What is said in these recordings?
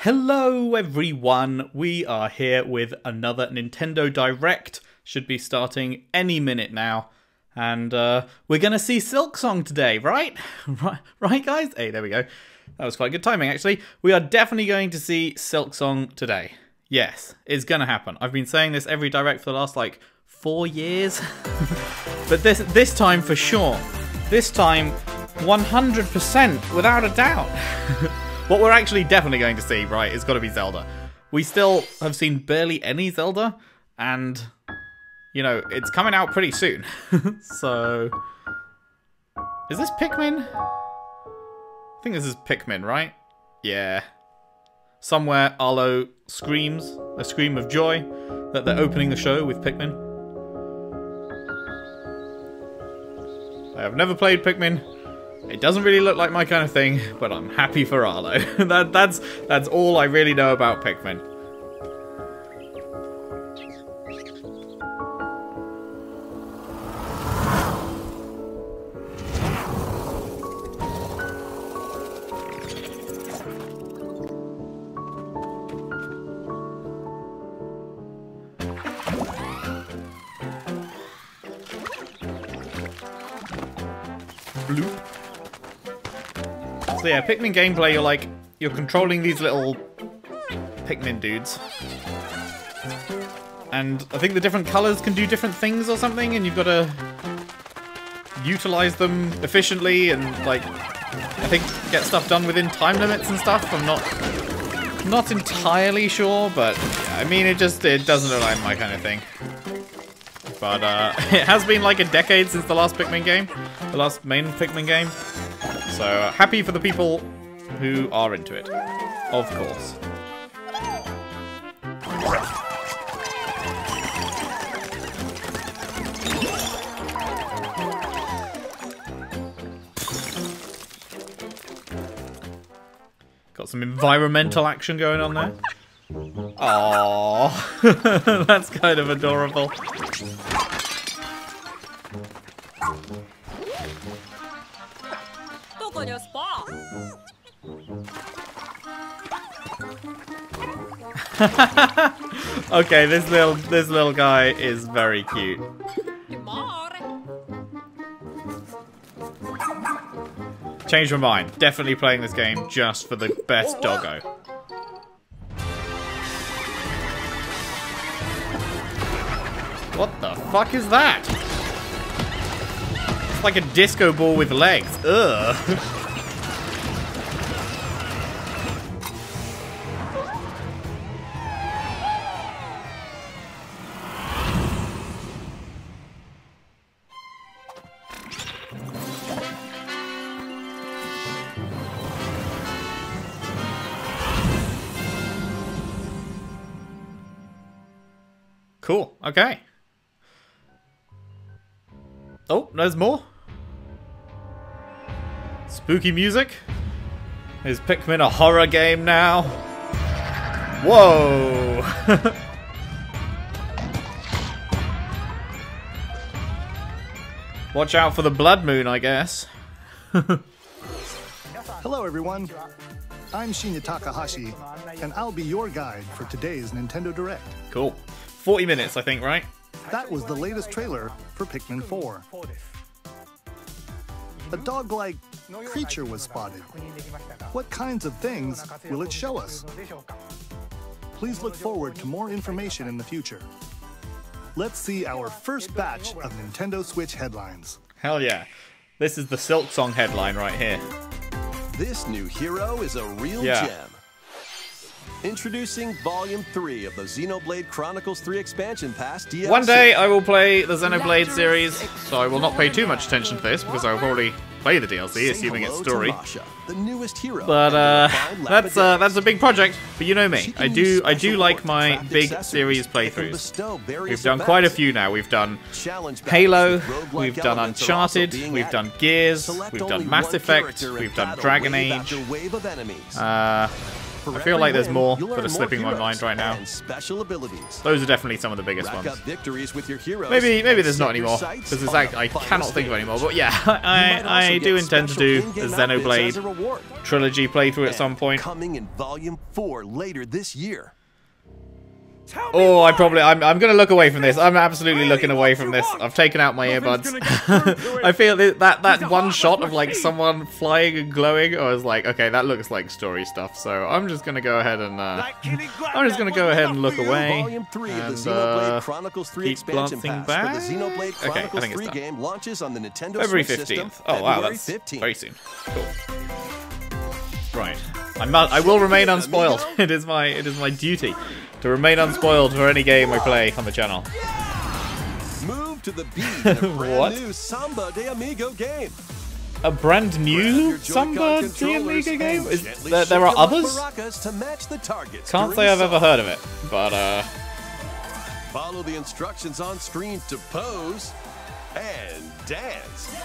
Hello everyone, we are here with another Nintendo Direct, should be starting any minute now, and we're gonna see Silksong today, right? Right guys? Hey, there we go. That was quite good timing actually. We are definitely going to see Silksong today. Yes, it's gonna happen. I've been saying this every Direct for the last like 4 years, but this time for sure. This time 100% without a doubt. What we're actually definitely going to see, right, is got to be Zelda. We still have seen barely any Zelda, and, you know, it's coming out pretty soon. So, is this Pikmin? I think this is Pikmin, right? Yeah. Somewhere Arlo screams, a scream of joy, that they're opening the show with Pikmin. I have never played Pikmin. It doesn't really look like my kind of thing, but I'm happy for Arlo. That's all I really know about Pikmin. Bloop. So yeah, Pikmin gameplay, you're controlling these little Pikmin dudes. And I think the different colours can do different things or something, and you've got to utilize them efficiently and, like, I think get stuff done within time limits and stuff. I'm not entirely sure, but yeah, I mean, it doesn't look like my kind of thing. But it has been like a decade since the last Pikmin game, the last main Pikmin game. So, happy for the people who are into it, of course. Got some environmental action going on there. Aww, that's kind of adorable. Okay, this little guy is very cute. Changed my mind. Definitely playing this game just for the best doggo. What the fuck is that? It's like a disco ball with legs. Ugh. Cool, okay. Oh, there's more. Spooky music. Is Pikmin a horror game now? Whoa! Watch out for the blood moon, I guess. Hello everyone, I'm Shinya Takahashi, and I'll be your guide for today's Nintendo Direct. Cool. 40 minutes, I think, right? That was the latest trailer for Pikmin 4. A dog-like creature was spotted. What kinds of things will it show us? Please look forward to more information in the future. Let's see our first batch of Nintendo Switch headlines. Hell yeah. This is the Silksong headline right here. This new hero is a real gem. Introducing Volume 3 of the Xenoblade Chronicles 3 Expansion Pass DLC. One day I will play the Xenoblade series, so I will not pay too much attention to this, because I will probably play the DLC, assuming it's story. The newest hero. But that's a big project. But you know me, I do like my big series playthroughs. We've done quite a few now. We've done Halo, we've done Uncharted, we've done Gears, we've done Mass Effect, we've done Dragon Age. I feel like there's more that are slipping my mind right now. Special abilities. Those are definitely some of the biggest ones. Victories with your heroes. Maybe there's not anymore, because I cannot think of any more. But yeah, I do intend to do the Xenoblade trilogy playthrough at some point. Coming in Volume 4 later this year. Oh, I'm gonna look away from this. I'm absolutely looking away from this. I've taken out my earbuds. I feel that one shot of like someone flying and glowing. I was like, okay, that looks like story stuff. So I'm just gonna go ahead and look away Volume 3 of the and Xenoblade Chronicles 3 keep expansion glancing pass back. for the Xenoblade Okay, I Chronicles think it's 3 done. game launches on the Nintendo February Switch system 15th. Oh wow, February that's 15th. very soon. Cool. Right. I will remain unspoiled. It is my duty to remain unspoiled for any game I play on the channel. Move to the beat in a brand What? new Samba de Amigo game. A brand new Samba de Amiga game? There are others? Can't say I've ever heard of it, but Follow the instructions on screen to pose and dance.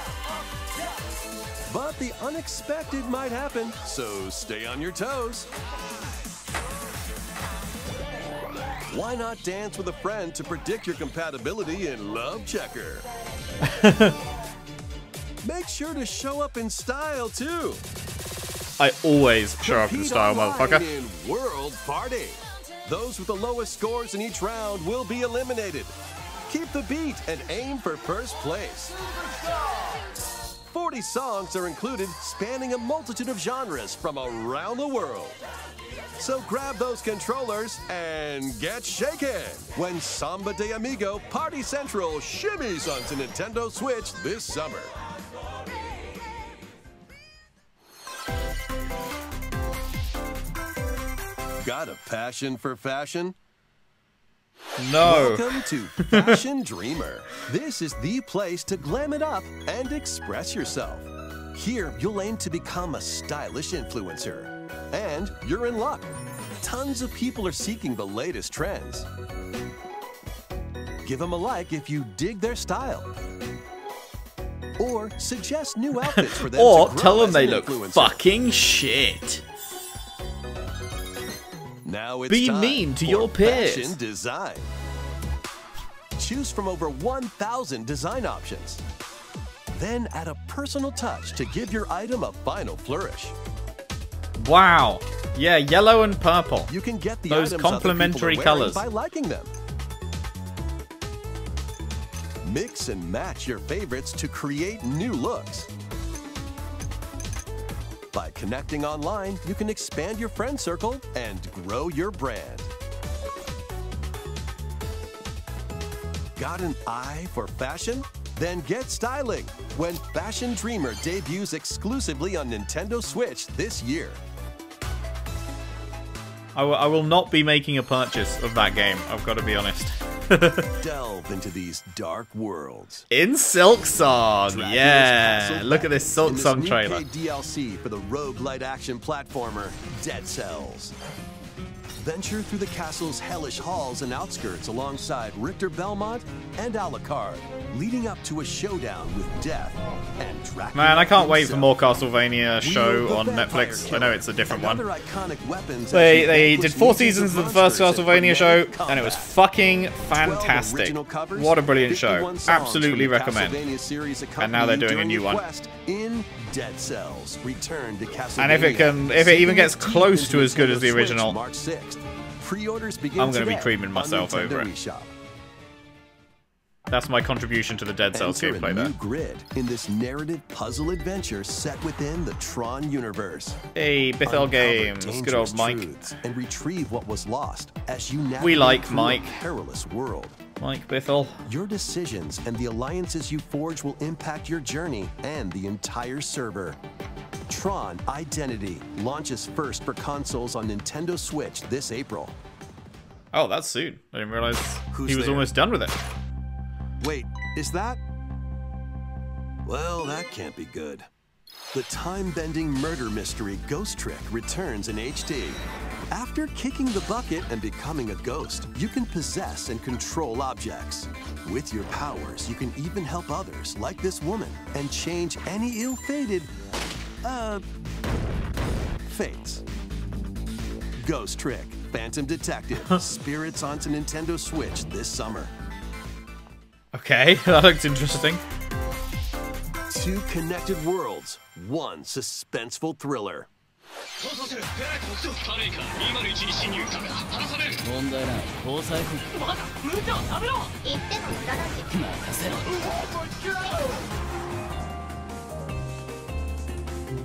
But the unexpected might happen, so stay on your toes. Why not dance with a friend to predict your compatibility in Love Checker? Make sure to show up in style, too. I always show up in Compete style, online motherfucker. in World Party. Those with the lowest scores in each round will be eliminated. Keep the beat and aim for first place. 40 songs are included, spanning a multitude of genres from around the world. So grab those controllers and get shaken when Samba de Amigo Party Central shimmies onto Nintendo Switch this summer. Got a passion for fashion? No. Welcome to Fashion Dreamer. This is the place to glam it up and express yourself. Here, you'll aim to become a stylish influencer. And you're in luck. Tons of people are seeking the latest trends. Give them a like if you dig their style. Or suggest new outfits for them Or to grow tell them as they an look influencer. fucking shit. Now it's Be time mean to for your peers. Fashion design. Choose from over 1,000 design options. Then add a personal touch to give your item a final flourish. Wow. Yeah, yellow and purple. You can get the Those items other complementary people are wearing colours. by liking them. Mix and match your favorites to create new looks. By connecting online, you can expand your friend circle and grow your brand. Got an eye for fashion? Then get styling when Fashion Dreamer debuts exclusively on Nintendo Switch this year. I will not be making a purchase of that game, I've got to be honest. Delve into these dark worlds. In Silksong, Dracula's yeah. Castle Look at this in this Silksong new trailer. DLC for the roguelite action platformer Dead Cells. Venture through the castle's hellish halls and outskirts alongside Richter Belmont and Alucard, leading up to a showdown with death and Dracula. Man, I can't wait for himself. more Castlevania show Wield the on vampire Netflix. I killer know it's a different and one. other iconic weapons as They you did vanquish 4 legions seasons of the first monsters in Castlevania show, frenetic and it was combat. fucking 12 fantastic. original covers, What a brilliant show. 51 songs Absolutely from the recommend. Castlevania series And now they're accompany you doing a during new your one. quest in Dead Cells. Return to Castlevania. And if it even gets close to as good as the original, March 6th. Pre-orders begin I'm gonna be today creaming myself on Nintendo over it. eShop. That's my contribution to the Dead Cells Enter gameplay a there. new grid in this narrative puzzle adventure set within the Tron universe. Hey, Bithell Uncover Games, good dangerous old Mike. truths and retrieve what was lost as you navigate We like through Mike. a perilous world. Mike Bithell. Your decisions and the alliances you forge will impact your journey and the entire server. Tron Identity launches first for consoles on Nintendo Switch this April. Oh, that's soon. I didn't realize Who's he was there? almost done with it. Wait, is that? Well, that can't be good. The time-bending murder mystery Ghost Trick returns in HD. After kicking the bucket and becoming a ghost, you can possess and control objects. With your powers, you can even help others, like this woman, and change any ill-fated, fates. Ghost Trick, Phantom Detective, Spirits onto Nintendo Switch this summer. Okay, that looks interesting. 2 connected worlds, 1 suspenseful thriller.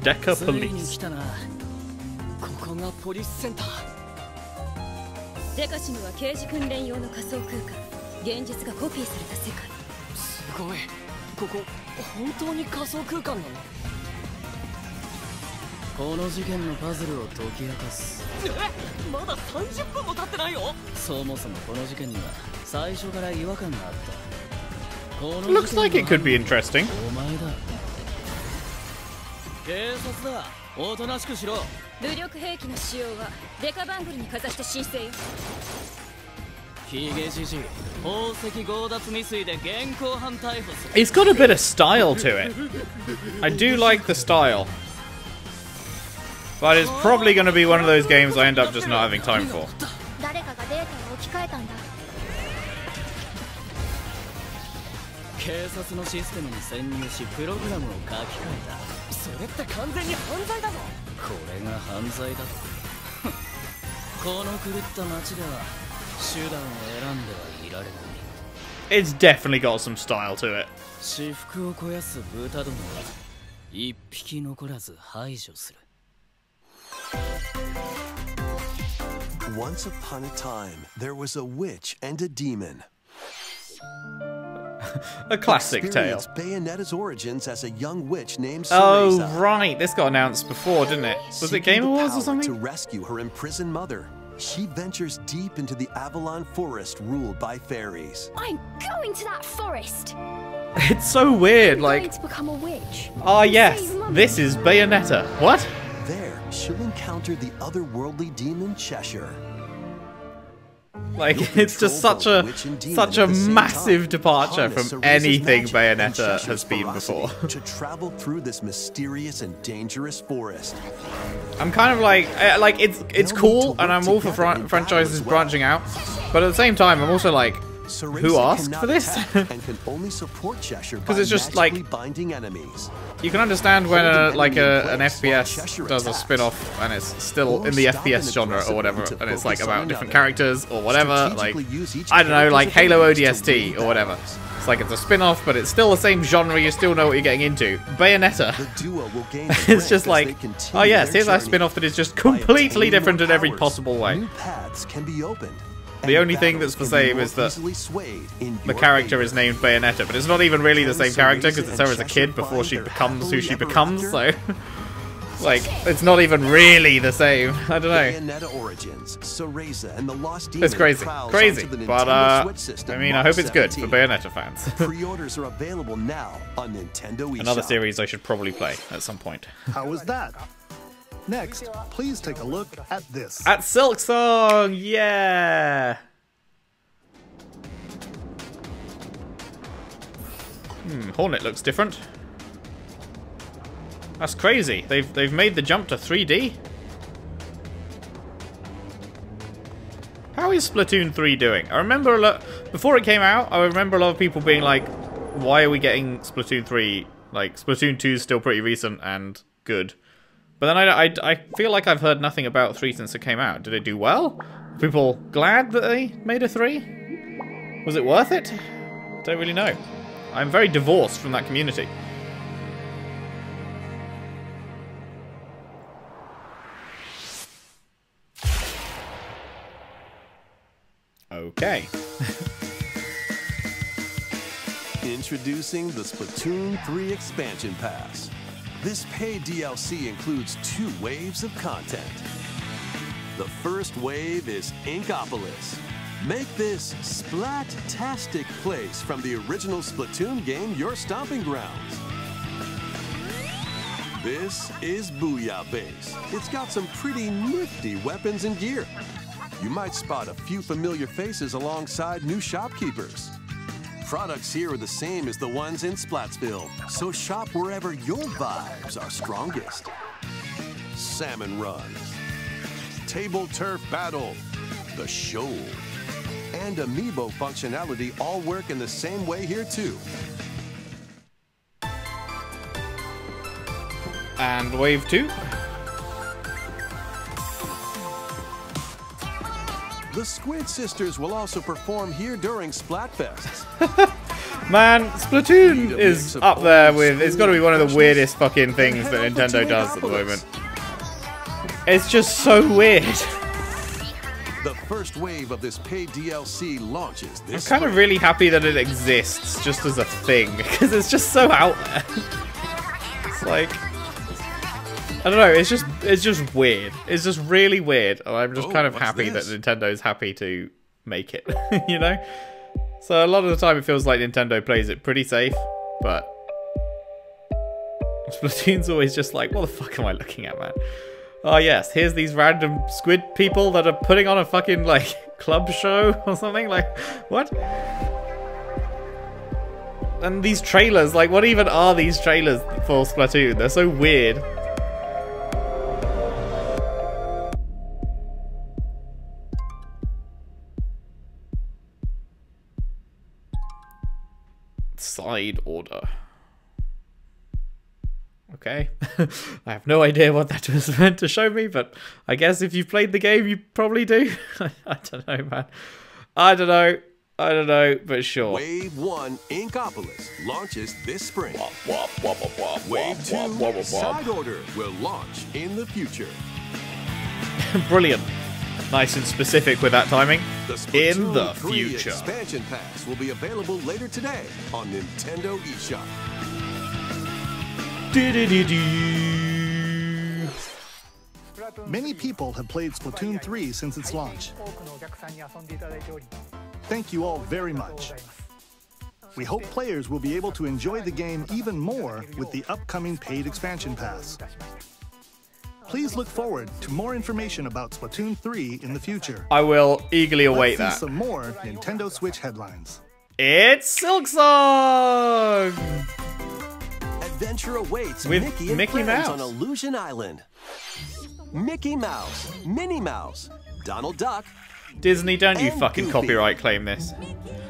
Deca Police. デカシムは刑事訓練用の仮想空間。現実がコピーされた世界。すごい。ここ本当に仮想空間なの？この事件のパズルを解き明かす。まだ30分も経ってないよ。そもそもこの事件には最初から違和感があった。この事件の Looks like it could be interesting. お前だ。警察だ。おとなしくしろ。武力兵器の使用はデカバングルにかざして申請よ。ヒゲじじい、宝石強奪未遂で現行犯逮捕する。 It's got a bit of style to it. I do like the style. But it's probably going to be one of those games I end up just not having time for. 誰かがデータを置き換えたんだ。警察のシステムに潜入しプログラムを書き換えた。それって完全に犯罪だぞ。これが犯罪だと。この狂った街では手段を選んではいられない。 It's definitely got some style to it. 私腹を肥やす豚どもは一匹残らず排除する。 Once upon a time, there was a witch and a demon. A classic tale. Experience Bayonetta's origins as a young witch named Oh, Cereza. right. This got announced before, didn't it? Was it Game Seeking the Awards or power something? To rescue her imprisoned mother, she ventures deep into the Avalon forest ruled by fairies. I'm going to that forest. It's so weird. I'm Like, going to become a witch. ah, yes. Save Mummy. This is Bayonetta. What? There, she'll encounter the otherworldly demon Cheshire. Like, it's just such a massive departure from anything Bayonetta has been before. To travel through this mysterious and dangerous forest. I'm kind of like it's cool, and I'm all for franchises branching out, but at the same time, I'm also like, who asked for this? Because it's just like, binding enemies. you can understand when an FPS does a spin-off and it's still in the FPS genre or whatever, and it's like about different characters or whatever, like, I don't know, like Halo ODST or whatever. It's like it's a spin-off, but it's still the same genre, you still know what you're getting into. Bayonetta, it's just like, oh yes, here's our spin-off that is just completely different in every possible way. New paths can be opened. The only thing that's the same is that the character is named Bayonetta, but it's not even really the same character because it's her as a kid before she becomes who she becomes, so... like, it's not even really the same. I don't know. It's crazy. Crazy. But, I mean, I hope it's good for Bayonetta fans. Pre-orders are available now on Nintendo eShop. Another series I should probably play at some point. How was that? Next, please take a look at this. At Silksong! Yeah! Hornet looks different. That's crazy. They've made the jump to 3D. How is Splatoon 3 doing? I remember before it came out, I remember a lot of people being like, why are we getting Splatoon 3? Like, Splatoon 2 is still pretty recent and good. But then I feel like I've heard nothing about 3 since it came out. Did it do well? Are people glad that they made a 3? Was it worth it? Don't really know. I'm very divorced from that community. Okay. Introducing the Splatoon 3 Expansion Pass. This paid DLC includes 2 waves of content. The first wave is Inkopolis. Make this splat-tastic place from the original Splatoon game your stomping grounds. This is Booyah Base. It's got some pretty nifty weapons and gear. You might spot a few familiar faces alongside new shopkeepers. Products here are the same as the ones in Splatsville, so shop wherever your vibes are strongest. Salmon Run. Table Turf Battle, the Shoal, and Amiibo functionality all work in the same way here too. And wave 2. The Squid Sisters will also perform here during Splatfests. Man, Splatoon is up there with... It's got to be one of the weirdest fucking things that Nintendo does at the moment. It's just so weird. The first wave of this paid DLC launches this I'm kind of really happy that it exists just as a thing, because it's just so out there. It's like... I don't know, it's just weird. It's just really weird, and I'm just kind of happy that Nintendo's happy to make it, you know? So a lot of the time it feels like Nintendo plays it pretty safe, but Splatoon's always just like, what the fuck am I looking at, man? Oh yes, here's these random squid people that are putting on a fucking, like, club show or something, like, what? And these trailers, like, what even are these trailers for Splatoon? They're so weird. Side order. Okay. I have no idea what that was meant to show me, but I guess if you've played the game, you probably do. I don't know, man. I don't know, but sure. Wave 1 Inkopolis launches this spring. Wave 2 Side Order will launch in the future. Brilliant. Nice and specific with that timing. The In the Splatoon 3 future. expansion pass will be available later today on Nintendo eShop. Many people have played Splatoon 3 since its launch. Thank you all very much. We hope players will be able to enjoy the game even more with the upcoming paid expansion pass. Please look forward to more information about Splatoon 3 in the future. I will eagerly await Let's see that. some more Nintendo Switch headlines. It's Silksong! Adventure awaits With Mickey and Mickey friends Mouse. on Illusion Island. Mickey Mouse, Minnie Mouse, Donald Duck. Disney, don't you And fucking Goofy. copyright claim this.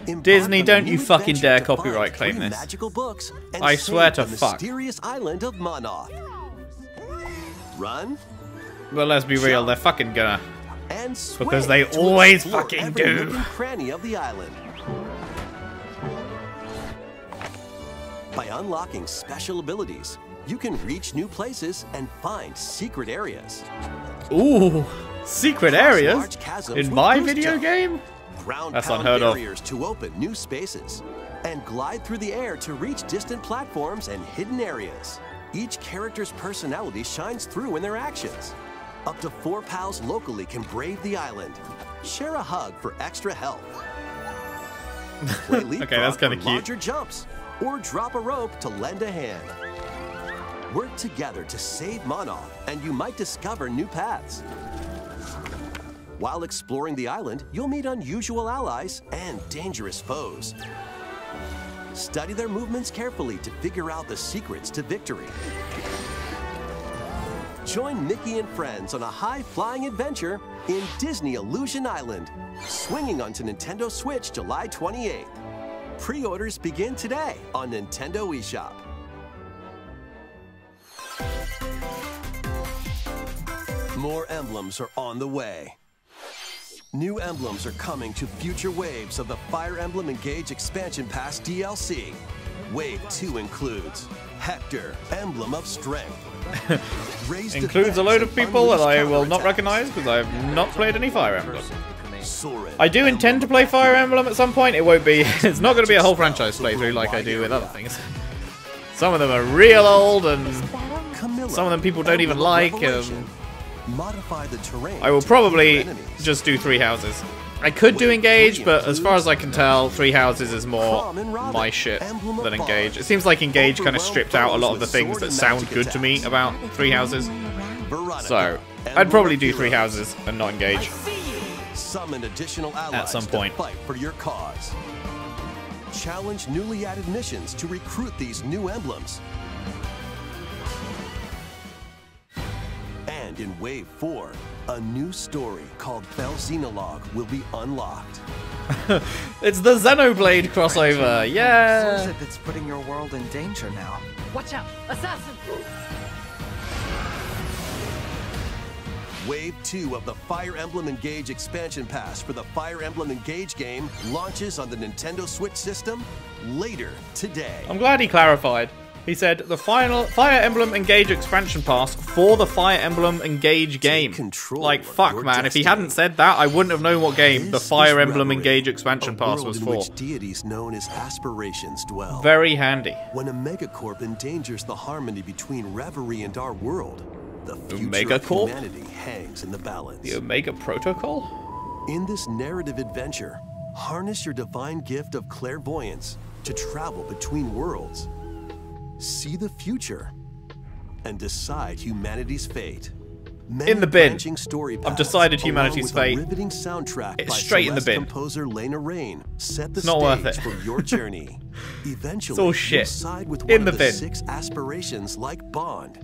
Embark Disney, on a don't new you fucking adventure dare to find copyright claim 3 this. magical books and I swear save to the fuck. mysterious island of Monoth. Run Well, let's be real, they're fucking gonna. and swing Because they to always explore fucking every do. nook and cranny of the island. By unlocking special abilities, you can reach new places and find secret areas. Ooh, secret Cross areas? large chasms In with my boost video jump. game? Ground That's pound unheard of. barriers to open new spaces, and glide through the air to reach distant platforms and hidden areas. Each character's personality shines through in their actions. Up to 4 pals locally can brave the island. Share a hug for extra health. Play leapfrog Okay, that's kinda for cute. larger jumps, or drop a rope to lend a hand. Work together to save Monoth, and you might discover new paths. While exploring the island, you'll meet unusual allies and dangerous foes. Study their movements carefully to figure out the secrets to victory. Join Mickey and friends on a high-flying adventure in Disney Illusion Island, swinging onto Nintendo Switch July 28th. Pre-orders begin today on Nintendo eShop. More emblems are on the way. New emblems are coming to future waves of the Fire Emblem Engage Expansion Pass DLC. Wave 2 includes Hector, Emblem of Strength. Raise Includes a load of people that I will not recognize because I have not played any Fire Emblem. Soren, I do intend to play Fire Emblem at some point. It won't be. It's not going to be a whole franchise playthrough like I do with other things. Some of them are real old, and Camilla, some of them people don't even Emblem of like. Revelation. Modify the terrain I will to probably defeat enemies. just do 3 houses. I could do Engage, but as far as I can tell, 3 houses is more my shit than Engage. It seems like Engage kind of stripped out a lot of the things that sound good to me about 3 houses. Veronica, So, I'd Emblem probably of do 3 Heroes. houses and not Engage. Summon additional allies some point. to fight for your cause. Challenge newly added missions to recruit these new emblems. And And in Wave 4, a new story called Xenologue will be unlocked. It's the Xenoblade crossover, yeah! So is it that's putting your world in danger now? Watch out! Assassin! Wave 2 of the Fire Emblem Engage expansion pass for the Fire Emblem Engage game launches on the Nintendo Switch system later today. I'm glad he clarified. He said the final Fire Emblem Engage expansion pass for the Fire Emblem Engage game. Like, fuck, man. If he hadn't said that, I wouldn't have known what game the Fire Emblem Engage expansion pass was for. Which deities known as aspirations dwell. Very handy. When a megacorp endangers the harmony between Reverie and our world, the future of Megacorp? humanity hangs in the balance. The Omega Protocol? In this narrative adventure, harness your divine gift of clairvoyance to travel between worlds. See the future and decide humanity's fate. In the bin. Story I've decided humanity's fate. Riveting soundtrack it's by straight in the bin. Composer Lena Raine set the it's not worth it. for your journey. Eventually, it's all shit. you'll side with in one the of bin. the 6 aspirations like bond,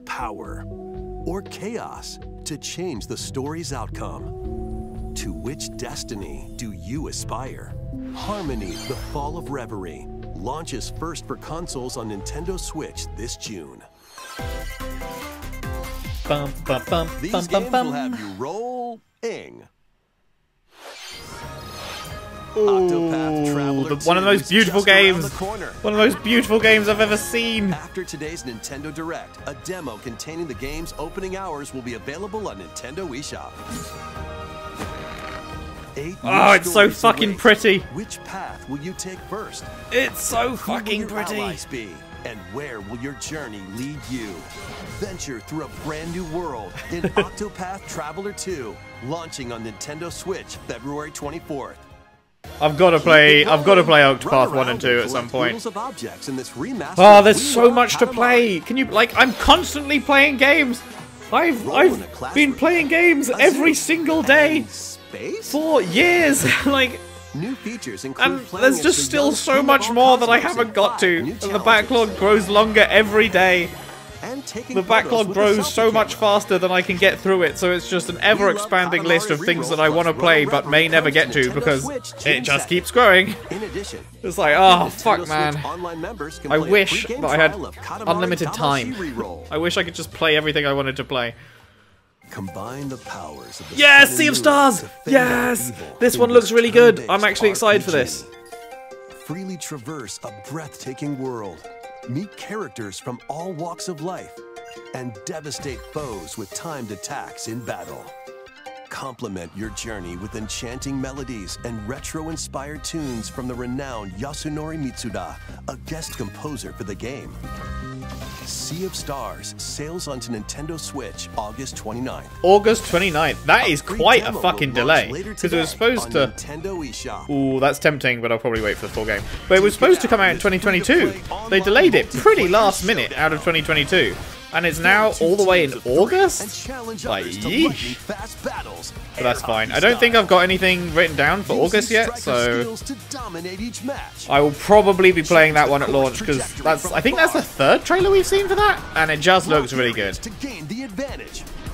power, or chaos to change the story's outcome. To which destiny do you aspire? Harmony: The Fall of Reverie launches first for consoles on Nintendo Switch this June. Bum, bum, bum, These bum, games bum, will bum. have you rolling. Ooh, Traveler one of the 2 most is beautiful just around games. the corner. One of the most beautiful games I've ever seen. After today's Nintendo Direct, a demo containing the game's opening hours will be available on Nintendo eShop. 8 Oh, new it's so stories fucking await. pretty. Which path will you take first? It's so Who fucking will your pretty. allies be? And where will your journey lead you? Venture through a brand new world in Octopath Traveler 2, launching on Nintendo Switch February 24th. I've got to play Octopath 1 and 2 at some point. Oh, there's so much to play. Can you, like, I'm constantly playing games. I've been playing games every single day for years. Like, new features include and there's just still so much more that I haven't got to. And the backlog grows longer every day. The backlog grows so much faster than I can get through it, so it's just an ever-expanding list of things that I want to play but may never get to because it just keeps growing. It's like, oh, fuck, man. I wish that I had unlimited time. I wish I could just play everything I wanted to play. Combine the powers of the Yes, sun Sea and of moon Stars! to fend Yes! off evil This in one looks really good. turn-based I'm actually excited for RPG. this. Freely traverse a breathtaking world, meet characters from all walks of life, and devastate foes with timed attacks in battle. Complement your journey with enchanting melodies and retro-inspired tunes from the renowned Yasunori Mitsuda, a guest composer for the game. Sea of Stars sails onto Nintendo Switch August 29th. August 29th. That is Free quite a demo fucking will launch delay. later Because it was today supposed on to... Nintendo eShop. Ooh, that's tempting, but I'll probably wait for the full game. But it was supposed to come out in 2022. They delayed it pretty last minute out of 2022. And it's now all the way in August? Like, yeesh. But that's fine. I don't think I've got anything written down for August yet, so... I will probably be playing that one at launch, because I think that's the third trailer we've seen for that, and it just looks really good.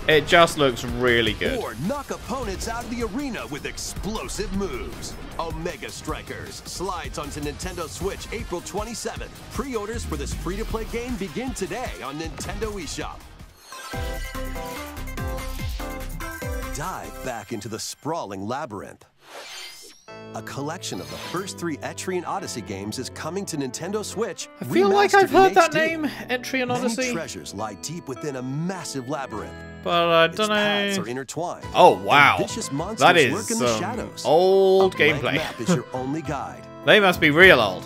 It just looks really good. Or knock opponents out of the arena with explosive moves. Omega Strikers slides onto Nintendo Switch April 27th. Pre-orders for this free-to-play game begin today on Nintendo eShop. Dive back into the sprawling labyrinth. A collection of the first 3 Etrian Odyssey games is coming to Nintendo Switch. I feel like I've remastered heard in that HD. name, Etrian Odyssey. Many treasures lie deep within a massive labyrinth. But I Its don't paths know. are intertwined. Oh, wow. And vicious monsters That is lurk in the some shadows. old A blank gameplay. map is your only guide. They must be real old.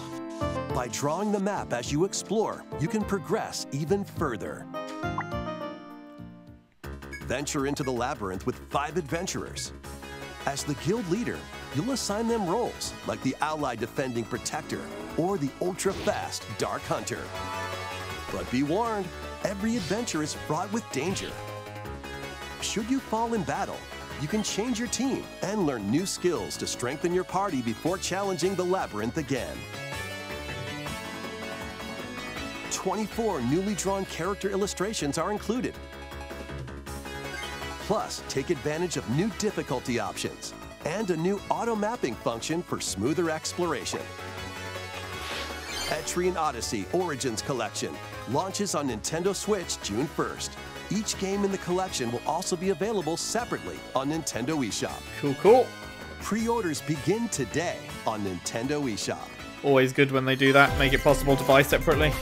By drawing the map as you explore, you can progress even further. Venture into the labyrinth with 5 adventurers. As the guild leader, you'll assign them roles, like the allied defending protector or the ultra-fast dark hunter. But be warned, every adventure is fraught with danger. Should you fall in battle, you can change your team and learn new skills to strengthen your party before challenging the labyrinth again. 24 newly drawn character illustrations are included. Plus, take advantage of new difficulty options and a new auto mapping function for smoother exploration. Etrian Odyssey Origins Collection launches on Nintendo Switch June 1st. Each game in the collection will also be available separately on Nintendo eShop. Cool, cool. Pre-orders begin today on Nintendo eShop. Always good when they do that, make it possible to buy separately.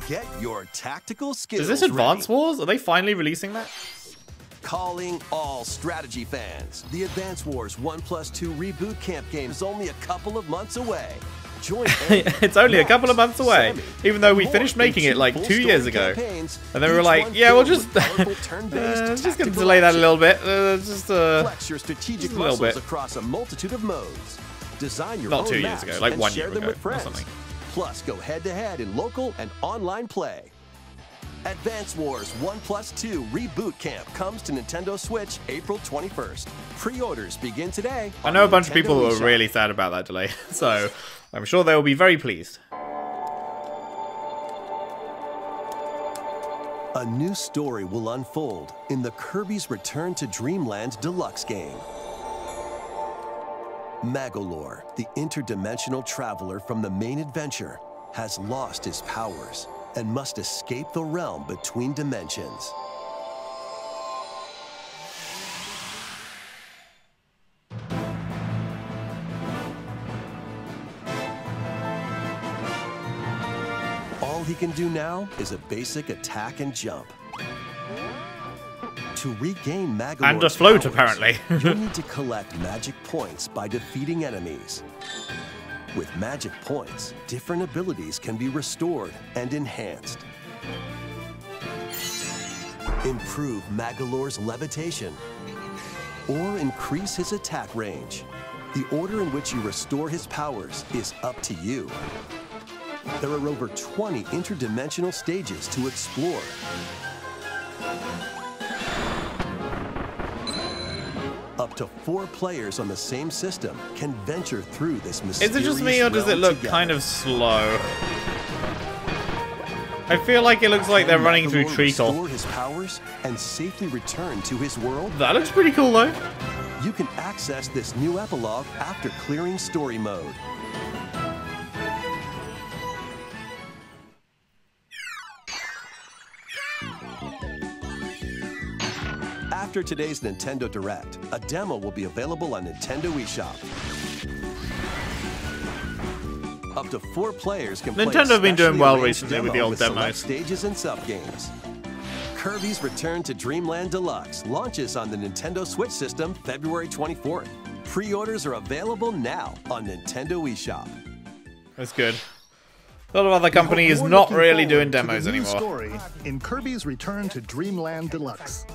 Get your tactical skills Is this Advance ready. Wars? Are they finally releasing that? Calling all strategy fans. The Advance Wars 1+2 Reboot Camp game is only a couple of months away. Join It's only a couple of months away, even though we finished making it like 2 years ago. And then we were like, yeah, we'll just just gonna delay that a little bit. Flex your strategic just a little muscles bit. across a multitude of modes. Design your Not own 2 years maps ago, like and 1 share year them ago with or friends. something. Plus, go head-to-head in local and online play. Advance Wars 1+2 Reboot Camp comes to Nintendo Switch April 21st. Pre-orders begin today. I know a bunch of Nintendo people who are eShop. really sad about that delay, so I'm sure they will be very pleased. A new story will unfold in the Kirby's Return to Dreamland Deluxe game. Magolor, the interdimensional traveler from the main adventure, has lost his powers and must escape the realm between dimensions. All he can do now is a basic attack and jump. To regain Magolor's And a float, powers, apparently. you'll need to collect magic points by defeating enemies. With magic points, different abilities can be restored and enhanced. Improve Magolor's levitation or increase his attack range. The order in which you restore his powers is up to you. There are over 20 interdimensional stages to explore. Up to 4 players on the same system can venture through this mysterious Is it just me, or does it realm look together. kind of slow? I feel like it looks like they're running through Magolor treacle. restore his powers and safely return to his world? That looks pretty cool, though. You can access this new epilogue after clearing story mode. After today's Nintendo Direct, a demo will be available on Nintendo eShop. Up to 4 players can play Nintendo have been doing specially well arranged recently with demo the old select demos. stages and sub-games. Kirby's Return to Dreamland Deluxe launches on the Nintendo Switch system February 24th. Pre-orders are available now on Nintendo eShop. That's good. A lot of other companies We're not looking really forward doing to the demos new anymore. Story in Kirby's Return to Dreamland Deluxe.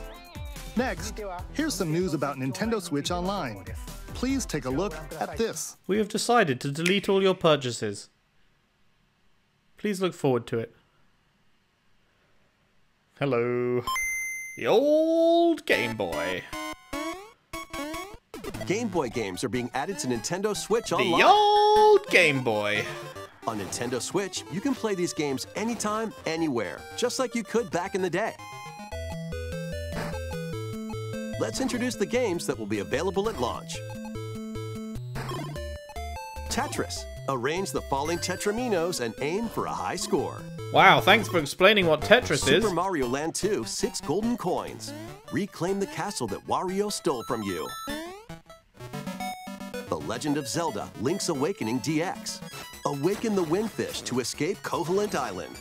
Next, here's some news about Nintendo Switch Online. Please take a look at this. We have decided to delete all your purchases. Please look forward to it. Hello. The old Game Boy. Game Boy games are being added to Nintendo Switch The Online. old Game Boy. On Nintendo Switch, you can play these games anytime, anywhere, just like you could back in the day. Let's introduce the games that will be available at launch. Tetris. Arrange the falling Tetraminos and aim for a high score. Wow, thanks for explaining what Tetris is. Super Mario Land 2, 6 golden coins. Reclaim the castle that Wario stole from you. The Legend of Zelda, Link's Awakening DX. Awaken the Windfish to escape Koholint Island.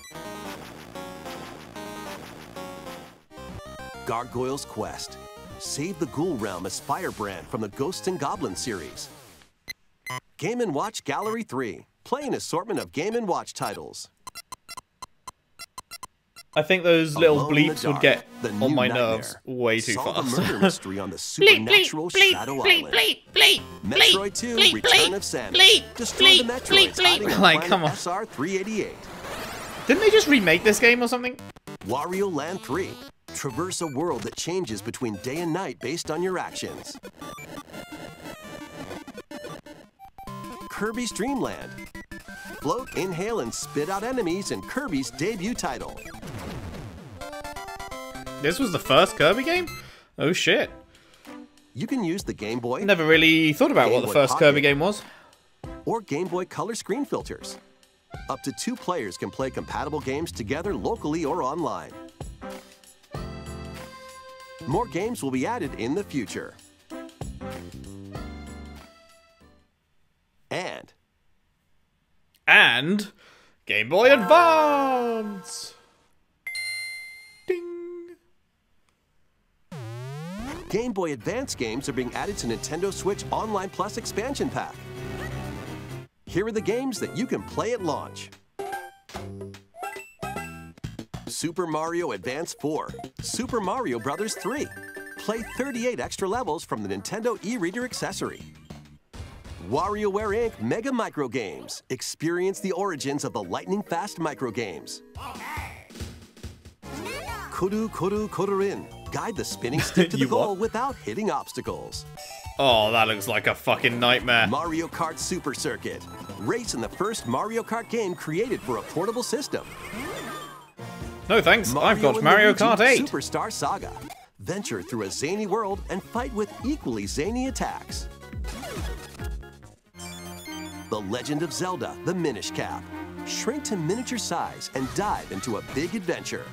Gargoyle's Quest. Save the Ghoul Realm as Firebrand from the Ghosts and Goblins series. Game & Watch Gallery 3. Play an assortment of Game & Watch titles. I think those little Alone in the bleeps would Dark, get The on New my Nightmare. nerves way too Solve fast. a murder mystery on the supernatural Shadow Island. Metroid 2, Return of Samus. Destroy the Metroids hiding on Like, planet come on. SR-388. Didn't they just remake this game or something? Wario Land 3. Traverse a world that changes between day and night based on your actions. Kirby's Dream Land. Float, inhale, and spit out enemies in Kirby's debut title. This was the first Kirby game? Oh shit. You can use the Game Boy. Never really thought about what the first Kirby game was. Or Game Boy Color screen filters. Up to 2 players can play compatible games together locally or online. More games will be added in the future. And Game Boy Advance! Ding! Game Boy Advance games are being added to Nintendo Switch Online Plus expansion pack. Here are the games that you can play at launch. Super Mario Advance 4, Super Mario Bros. 3. Play 38 extra levels from the Nintendo e-reader accessory. WarioWare Inc. Mega Micro Games. Experience the origins of the lightning-fast micro games. Koru Koru Korurin. Guide the spinning stick to the goal without hitting obstacles. Oh, that looks like a fucking nightmare. Mario Kart Super Circuit. Race in the first Mario Kart game created for a portable system. No thanks, I've got Mario Kart 8. Superstar Saga. Venture through a zany world and fight with equally zany attacks. The Legend of Zelda, the Minish Cap. Shrink to miniature size and dive into a big adventure.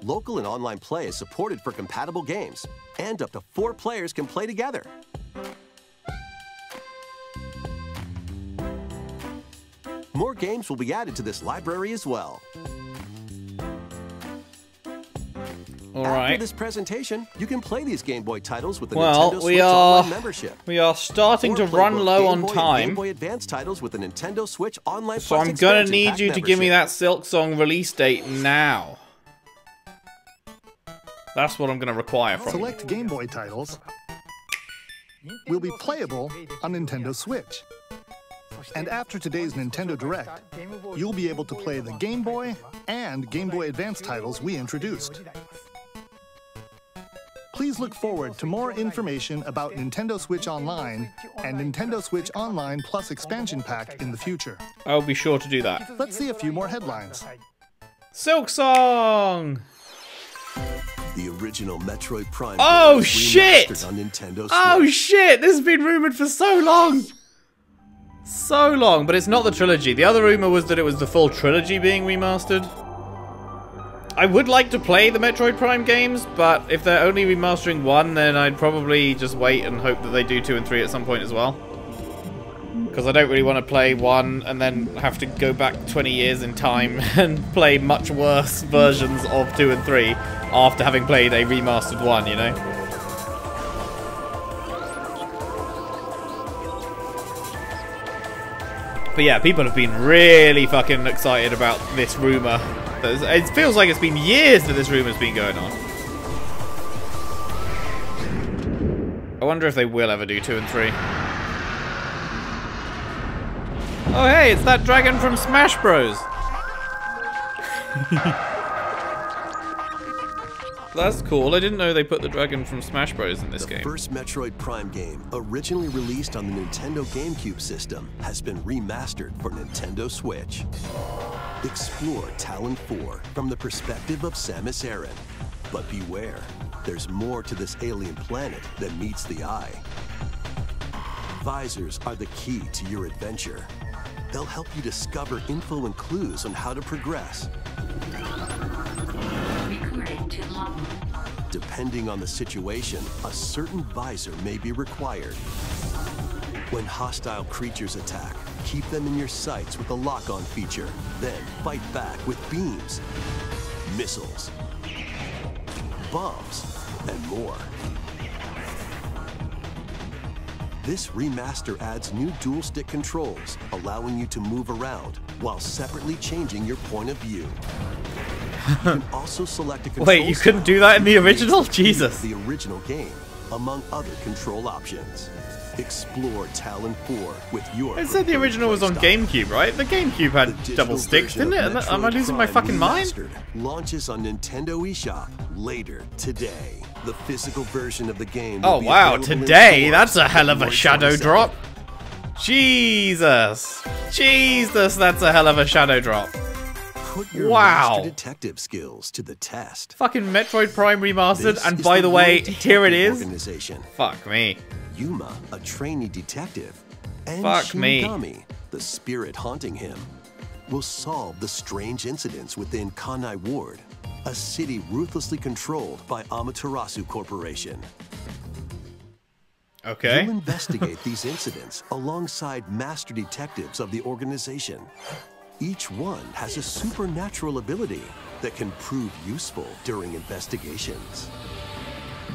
Local and online play is supported for compatible games, and up to 4 players can play together. More games will be added to this library as well. Alright. After this presentation, you can play these Game Boy titles with the Nintendo Switch Online membership. We are starting to run low on time. Game Boy Advance titles with the Nintendo Switch Online So I'm gonna need you to give me that Silk Song release date now. That's what I'm gonna require from you. Select Game Boy titles will be playable on Nintendo Switch. And after today's Nintendo Direct, you'll be able to play the Game Boy and Game Boy Advance titles we introduced. Please look forward to more information about Nintendo Switch Online and Nintendo Switch Online Plus expansion pack in the future. I'll be sure to do that. Let's see a few more headlines. Silk Song! The original Metroid Prime. Oh shit! On Nintendo Switch. Oh shit! This has been rumored for so long! So long, but it's not the trilogy. The other rumor was that it was the full trilogy being remastered. I would like to play the Metroid Prime games, but if they're only remastering 1, then I'd probably just wait and hope that they do 2 and 3 at some point as well. Because I don't really want to play 1 and then have to go back 20 years in time and play much worse versions of 2 and 3 after having played a remastered 1, you know? But yeah, people have been really fucking excited about this rumor. It feels like it's been years that this rumor's been going on. I wonder if they will ever do 2 and 3. Oh hey, it's that dragon from Smash Bros. That's cool. I didn't know they put the dragon from Smash Bros in this game. The first Metroid Prime game, originally released on the Nintendo GameCube system, has been remastered for Nintendo Switch. Explore Talon 4 from the perspective of Samus Aran. But beware, there's more to this alien planet than meets the eye. Visors are the key to your adventure. They'll help you discover info and clues on how to progress. Depending on the situation, a certain visor may be required. When hostile creatures attack, keep them in your sights with the lock-on feature. Then fight back with beams, missiles, bombs, and more. This remaster adds new dual-stick controls, allowing you to move around while separately changing your point of view. You can also select a control. Wait, you couldn't do that in the original? Jesus. The original game, among other control options. Explore Talon 4 with your. It said the original was on GameCube, right? The GameCube had double sticks, didn't it? Am I losing my fucking mind? Launches on Nintendo eShop later today. The physical version of the game. Oh wow, today? That's a hell of a shadow drop. Jesus. Jesus, that's a hell of a shadow drop. Put your Wow. master detective skills to the test. Fucking Metroid Prime Remastered, This and is by the way, World here it Detective is. Organization. Fuck me. Yuma, a trainee detective, and Fuck me. Shinigami, the spirit haunting him, will solve the strange incidents within Kanai Ward, a city ruthlessly controlled by Amaterasu Corporation. Okay. You'll investigate these incidents alongside master detectives of the organization. Each one has a supernatural ability that can prove useful during investigations.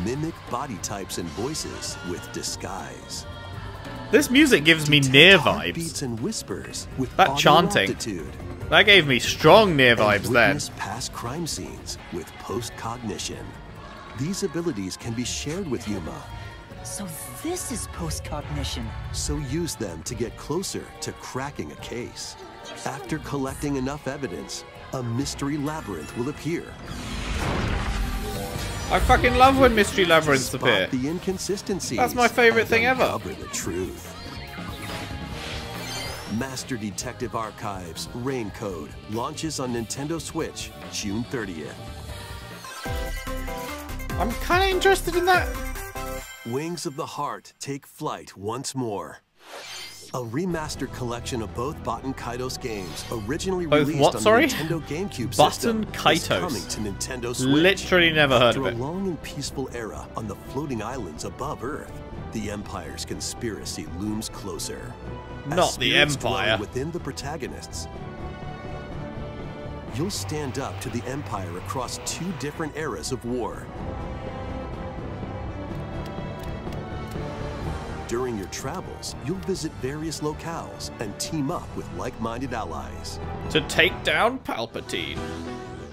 Mimic body types and voices with disguise. This music gives me Detect Nier heartbeats vibes. and whispers with That audio chanting. aptitude. That gave me strong Nier And vibes then. witness past crime scenes with post-cognition. These abilities can be shared with Yuma, So this is post-cognition. so use them to get closer to cracking a case. After collecting enough evidence, a mystery labyrinth will appear. I fucking love when mystery labyrinths appear. Spot the inconsistencies. That's my favorite and thing ever. uncover the truth. Master Detective Archives Rain Code launches on Nintendo Switch June 30th. I'm kind of interested in that. Wings of the Heart take flight once more. A remastered collection of both Baten Kaitos games, originally Both released what, on sorry? the Nintendo GameCube Baten system, is Kaitos. coming to Nintendo Switch. Literally never heard of After it. a long and peaceful era on the floating islands above Earth, the Empire's conspiracy looms closer. As Not the spirits dwell Empire. Within the protagonists, you'll stand up to the Empire across two different eras of war. During your travels, you'll visit various locales and team up with like-minded allies. To take down Palpatine.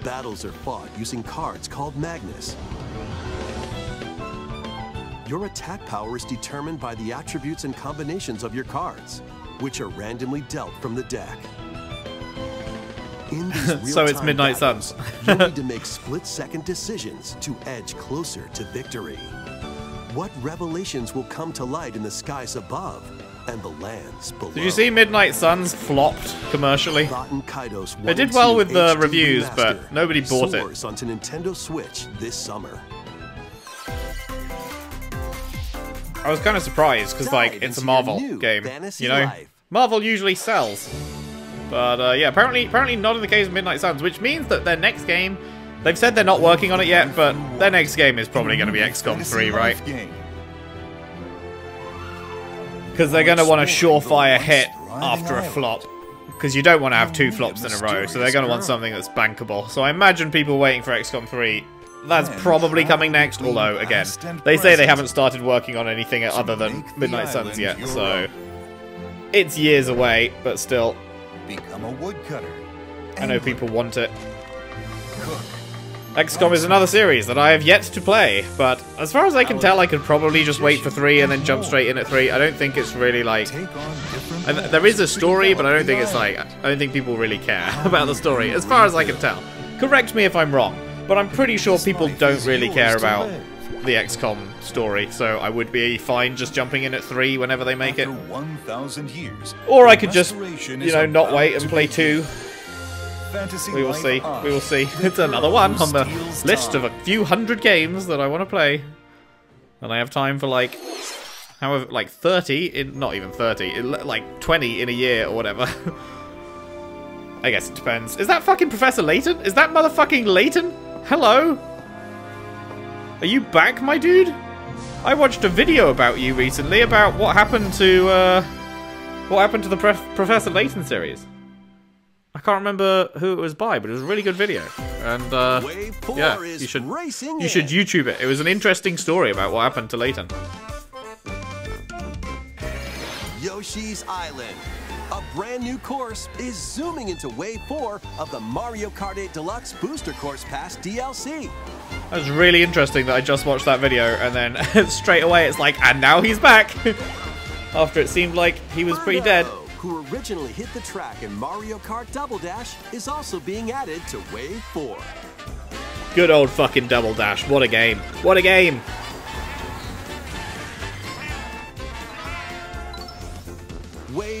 Battles are fought using cards called Magnus. Your attack power is determined by the attributes and combinations of your cards, which are randomly dealt from the deck. In these real-time So it's Midnight battles, Suns. you'll need to make split-second decisions to edge closer to victory. What revelations will come to light in the skies above and the lands below? Did you see Midnight Suns flopped commercially? Baten Kaitos It did 1 and well 2 with the HD reviews, but Remaster nobody bought it. soars onto Nintendo Switch this summer. I was kind of surprised because, like, Dive it's a into Marvel your new game, fantasy you know. life. Marvel usually sells, but yeah, apparently not in the case of Midnight Suns, which means that their next game, they've said they're not working on it yet, but their next game is probably going to be XCOM 3, right? Because they're going to want a surefire hit after a flop. Because you don't want to have two flops in a row, so they're going to want something that's bankable. So I imagine people waiting for XCOM 3. That's probably coming next, although, again, they say they haven't started working on anything other than Midnight Suns yet, so it's years away, but still, Become a woodcutter. I know people want it. XCOM is another series that I have yet to play, but as far as I can tell, I could probably just wait for 3 and then jump straight in at 3. I don't think it's really like... There is a story, but I don't think it's like... I don't think people really care about the story, as far as I can tell. Correct me if I'm wrong, but I'm pretty sure people don't really care about the XCOM story, so I would be fine just jumping in at 3 whenever they make it. 1,000 years. Or I could just, you know, not wait and play 2. Fantasy We will Life see. on. We will see. It's another one on the Steals list of time. a few hundred games that I want to play. And I have time for like, however, like 30 in, not even 30, like 20 in a year or whatever. I guess it depends. Is that fucking Professor Layton? Is that motherfucking Layton? Hello? Are you back, my dude? I watched a video about you recently about what happened to the Professor Layton series. I can't remember who it was by, but it was a really good video. And Wave 4 yeah, is you should racing YouTube it. It was an interesting story about what happened to Layton. Yoshi's Island. A brand new course is zooming into Wave 4 of the Mario Kart 8 Deluxe Booster Course Pass DLC. That was really interesting that I just watched that video and then straight away it's like, and now he's back! After it seemed like he was pretty dead. Birdo, who originally hit the track in Mario Kart Double Dash, is also being added to Wave 4. Good old fucking Double Dash. What a game. What a game! Wave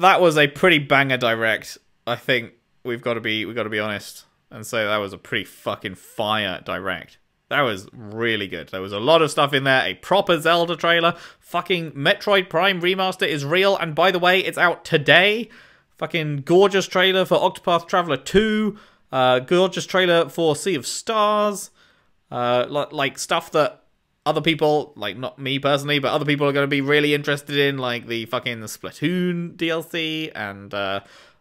that was a pretty banger direct. I think we've got to be honest and say that was a pretty fucking fire direct. That was really good. There was a lot of stuff in there. A proper Zelda trailer. Fucking Metroid Prime Remaster is real. And by the way, it's out today. Fucking gorgeous trailer for Octopath Traveler 2. Gorgeous trailer for Sea of Stars. Like stuff that other people, like not me personally, but other people are going to be really interested in. Like the fucking Splatoon DLC and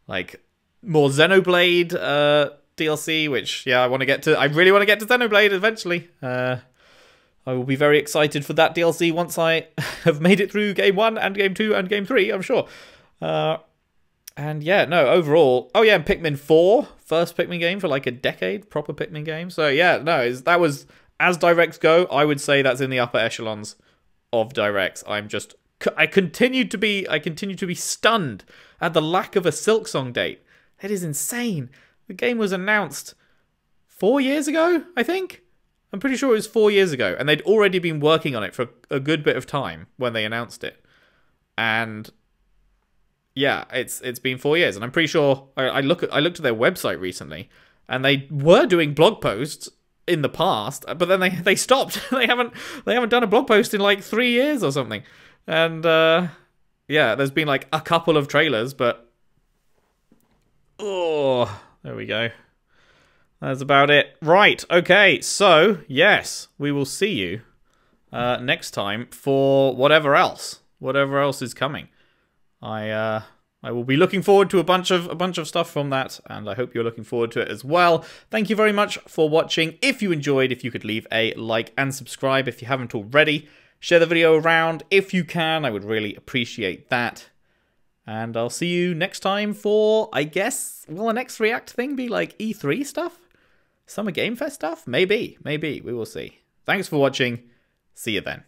like more Xenoblade DLC, which, yeah, I really want to get to Xenoblade eventually. I will be very excited for that DLC once I have made it through Game 1 and Game 2 and Game 3, I'm sure. And yeah, no, overall... Oh yeah, and Pikmin 4, first Pikmin game for like a decade, proper Pikmin game. So yeah, no, that was... As directs go, I would say that's in the upper echelons of directs. I continue to be stunned at the lack of a Silksong date. It is insane. The game was announced 4 years ago, I think? I'm pretty sure it was 4 years ago. And they'd already been working on it for a good bit of time when they announced it. And yeah, it's been 4 years. And I'm pretty sure... I looked at their website recently. And they were doing blog posts in the past. But then they stopped. They haven't done a blog post in like 3 years or something. And yeah, there's been like a couple of trailers. But... oh... there we go. That's about it. Right, okay, so, yes, we will see you next time for whatever else is coming. I will be looking forward to a bunch of stuff from that, and I hope you're looking forward to it as well. Thank you very much for watching. If you enjoyed, if you could leave a like and subscribe if you haven't already. Share the video around if you can. I would really appreciate that. And I'll see you next time for, I guess, will the next React thing be like E3 stuff? Summer Game Fest stuff? Maybe. We will see. Thanks for watching. See you then.